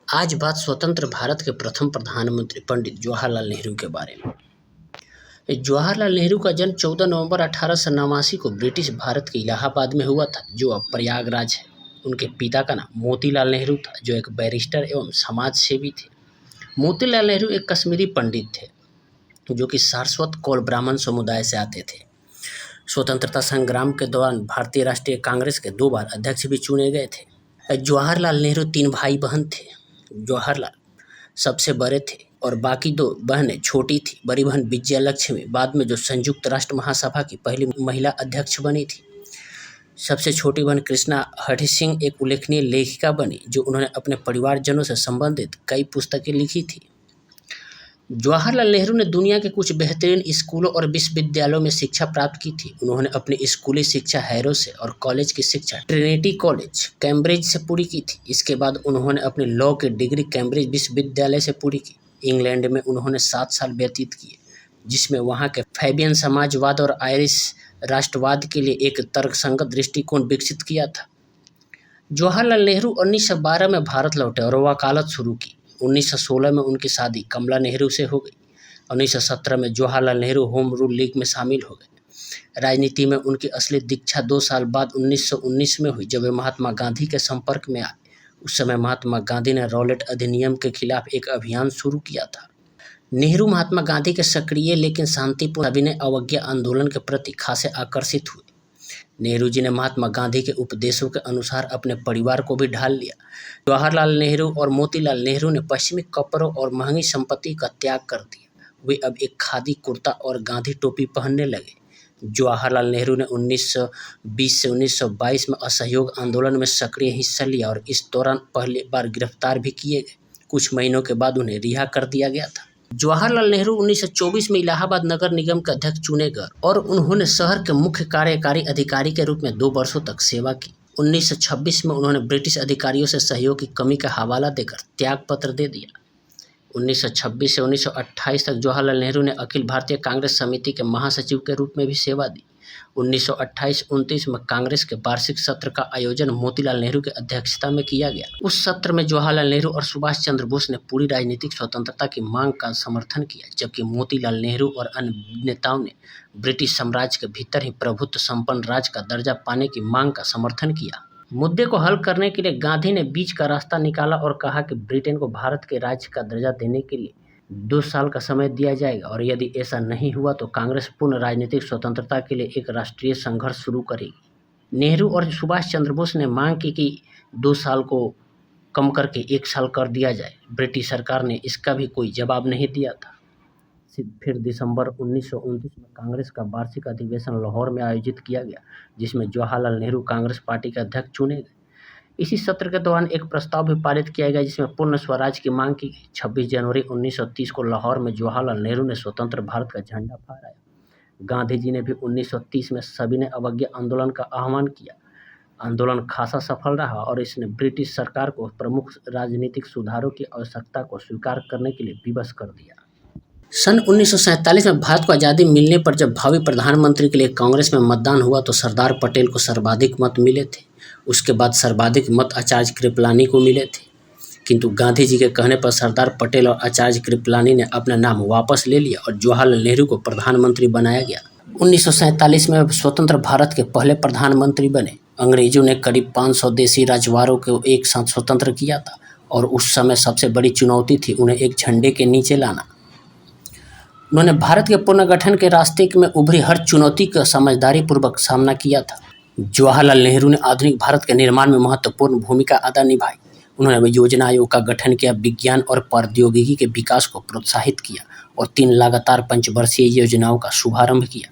आज बात स्वतंत्र भारत के प्रथम प्रधानमंत्री पंडित जवाहरलाल नेहरू के बारे में। जवाहरलाल नेहरू का जन्म 14 नवंबर 1889 को ब्रिटिश भारत के इलाहाबाद में हुआ था, जो अब प्रयागराज है। उनके पिता का नाम मोतीलाल नेहरू था, जो एक बैरिस्टर एवं समाज सेवी थे। मोतीलाल नेहरू एक कश्मीरी पंडित थे, जो कि सारस्वत कौल ब्राह्मण समुदाय से आते थे। स्वतंत्रता संग्राम के दौरान भारतीय राष्ट्रीय कांग्रेस के 2 बार अध्यक्ष भी चुने गए थे। जवाहरलाल नेहरू 3 भाई बहन थे। जवाहरलाल सबसे बड़े थे और बाकी 2 बहनें छोटी थी। बड़ी बहन विजया लक्ष्मी बाद में जो संयुक्त राष्ट्र महासभा की पहली महिला अध्यक्ष बनी थी। सबसे छोटी बहन कृष्णा हरि सिंह एक उल्लेखनीय लेखिका बनी, जो उन्होंने अपने परिवारजनों से संबंधित कई पुस्तकें लिखी थी। जवाहरलाल नेहरू ने दुनिया के कुछ बेहतरीन स्कूलों और विश्वविद्यालयों में शिक्षा प्राप्त की थी। उन्होंने अपनी स्कूली शिक्षा हैरो से और कॉलेज की शिक्षा ट्रिनिटी कॉलेज कैम्ब्रिज से पूरी की थी। इसके बाद उन्होंने अपनी लॉ की डिग्री कैम्ब्रिज विश्वविद्यालय से पूरी की। इंग्लैंड में उन्होंने 7 साल व्यतीत किए, जिसमें वहाँ के फैबियन समाजवाद और आयरिश राष्ट्रवाद के लिए एक तर्कसंगत दृष्टिकोण विकसित किया था। जवाहरलाल नेहरू 1912 में भारत लौटे और वकालत शुरू की। 1916 में उनकी शादी कमला नेहरू से हो गई। 1917 में Jawaharlal Nehru home rule league में शामिल हो गए। राजनीति में उनकी असली दीक्षा 2 साल बाद 1919 में हुई, जब वे महात्मा गांधी के संपर्क में आए। उस समय महात्मा गांधी ने रॉलेट अधिनियम के खिलाफ एक अभियान शुरू किया था। नेहरू महात्मा गांधी के सक्रिय लेकिन शांतिपूर्ण अभिनय अवज्ञा आंदोलन के प्रति खासे आकर्षित हुए। नेहरू जी ने महात्मा गांधी के उपदेशों के अनुसार अपने परिवार को भी ढाल लिया। जवाहरलाल नेहरू और मोतीलाल नेहरू ने पश्चिमी कपड़ों और महंगी संपत्ति का त्याग कर दिया। वे अब एक खादी कुर्ता और गांधी टोपी पहनने लगे। जवाहरलाल नेहरू ने 1920 से 1922 में असहयोग आंदोलन में सक्रिय हिस्सा लिया और इस दौरान पहली बार गिरफ्तार भी किए गए। कुछ महीनों के बाद उन्हें रिहा कर दिया गया था। जवाहरलाल नेहरू 1924 में इलाहाबाद नगर निगम के अध्यक्ष चुने गए और उन्होंने शहर के मुख्य कार्यकारी अधिकारी के रूप में 2 वर्षों तक सेवा की। 1926 में उन्होंने ब्रिटिश अधिकारियों से सहयोग की कमी का हवाला देकर त्यागपत्र दे दिया। 1926 से 1928 तक जवाहरलाल नेहरू ने अखिल भारतीय कांग्रेस समिति के महासचिव के रूप में भी सेवा दी। 1928-29 में कांग्रेस के वार्षिक सत्र का आयोजन मोतीलाल नेहरू की अध्यक्षता में किया गया। उस सत्र में जवाहरलाल नेहरू और सुभाष चंद्र बोस ने पूरी राजनीतिक स्वतंत्रता की मांग का समर्थन किया, जबकि मोतीलाल नेहरू और अन्य नेताओं ने ब्रिटिश साम्राज्य के भीतर ही प्रभुत्व संपन्न राज्य का दर्जा पाने की मांग का समर्थन किया। मुद्दे को हल करने के लिए गांधी ने बीच का रास्ता निकाला और कहा कि ब्रिटेन को भारत के राज्य का दर्जा देने के लिए 2 साल का समय दिया जाएगा, और यदि ऐसा नहीं हुआ तो कांग्रेस पूर्ण राजनीतिक स्वतंत्रता के लिए एक राष्ट्रीय संघर्ष शुरू करेगी। नेहरू और सुभाष चंद्र बोस ने मांग की कि 2 साल को कम करके 1 साल कर दिया जाए। ब्रिटिश सरकार ने इसका भी कोई जवाब नहीं दिया था। फिर दिसंबर 1929 में कांग्रेस का वार्षिक अधिवेशन लाहौर में आयोजित किया गया, जिसमें जवाहरलाल नेहरू कांग्रेस पार्टी के अध्यक्ष चुने गए। इसी सत्र के दौरान एक प्रस्ताव भी पारित किया गया, जिसमें पूर्ण स्वराज की मांग की गई। 26 जनवरी 1930 को लाहौर में जवाहरलाल नेहरू ने स्वतंत्र भारत का झंडा फहराया। गांधी जी ने भी 1930 में सविनय अवज्ञा आंदोलन का आह्वान किया। आंदोलन खासा सफल रहा और इसने ब्रिटिश सरकार को प्रमुख राजनीतिक सुधारों की आवश्यकता को स्वीकार करने के लिए विवश कर दिया। सन 1947 में भारत को आज़ादी मिलने पर जब भावी प्रधानमंत्री के लिए कांग्रेस में मतदान हुआ तो सरदार पटेल को सर्वाधिक मत मिले थे। उसके बाद सर्वाधिक मत आचार्य कृपलानी को मिले थे, किंतु गांधी जी के कहने पर सरदार पटेल और आचार्य कृपलानी ने अपना नाम वापस ले लिया और जवाहरलाल नेहरू को प्रधानमंत्री बनाया गया। 1947 में स्वतंत्र भारत के पहले प्रधानमंत्री बने। अंग्रेजों ने करीब 500 देसी राजवारों को एक साथ स्वतंत्र किया था और उस समय सबसे बड़ी चुनौती थी उन्हें एक झंडे के नीचे लाना। उन्होंने भारत के पुनर्गठन के रास्ते में उभरी हर चुनौती का समझदारी पूर्वक सामना किया था। जवाहरलाल नेहरू ने आधुनिक भारत के निर्माण में महत्वपूर्ण भूमिका अदा निभाई। उन्होंने योजना आयोग का गठन किया, विज्ञान और प्रौद्योगिकी के विकास को प्रोत्साहित किया और 3 लगातार पंचवर्षीय योजनाओं का शुभारंभ किया।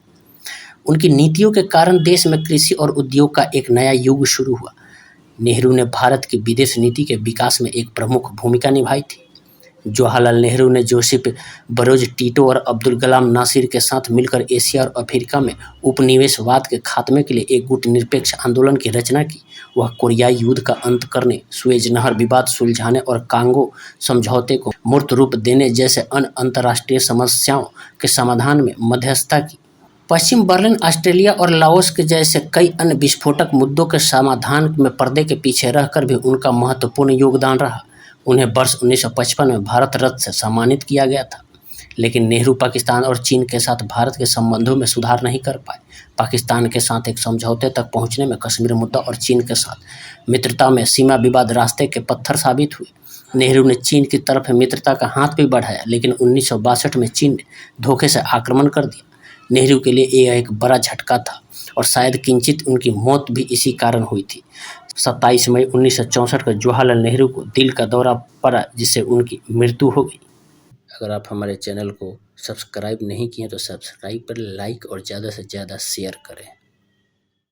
उनकी नीतियों के कारण देश में कृषि और उद्योग का एक नया युग शुरू हुआ। नेहरू ने भारत की विदेश नीति के विकास में एक प्रमुख भूमिका निभाई थी। जवाहरलाल नेहरू ने जोसेफ बरोज टीटो और अब्दुल कलाम नासिर के साथ मिलकर एशिया और अफ्रीका में उपनिवेशवाद के खात्मे के लिए एक गुटनिरपेक्ष आंदोलन की रचना की। वह कोरियाई युद्ध का अंत करने, सुएज नहर विवाद सुलझाने और कांगो समझौते को मूर्त रूप देने जैसे अन्य अंतर्राष्ट्रीय समस्याओं के समाधान में मध्यस्थता की। पश्चिम बर्लिन, ऑस्ट्रेलिया और लाओस के जैसे कई अन्य विस्फोटक मुद्दों के समाधान में पर्दे के पीछे रहकर भी उनका महत्वपूर्ण योगदान रहा। उन्हें वर्ष 1955 में भारत रत्न से सम्मानित किया गया था, लेकिन नेहरू पाकिस्तान और चीन के साथ भारत के संबंधों में सुधार नहीं कर पाए। पाकिस्तान के साथ एक समझौते तक पहुंचने में कश्मीर मुद्दा और चीन के साथ मित्रता में सीमा विवाद रास्ते के पत्थर साबित हुए। नेहरू ने चीन की तरफ मित्रता का हाथ भी बढ़ाया, लेकिन 1962 में चीन ने धोखे से आक्रमण कर दिया। नेहरू के लिए यह एक बड़ा झटका था और शायद किंचित उनकी मौत भी इसी कारण हुई थी। 27 मई 1964 को जवाहरलाल नेहरू को दिल का दौरा पड़ा, जिससे उनकी मृत्यु हो गई। अगर आप हमारे चैनल को सब्सक्राइब नहीं किए तो सब्सक्राइब करें, लाइक और ज़्यादा से ज़्यादा शेयर करें।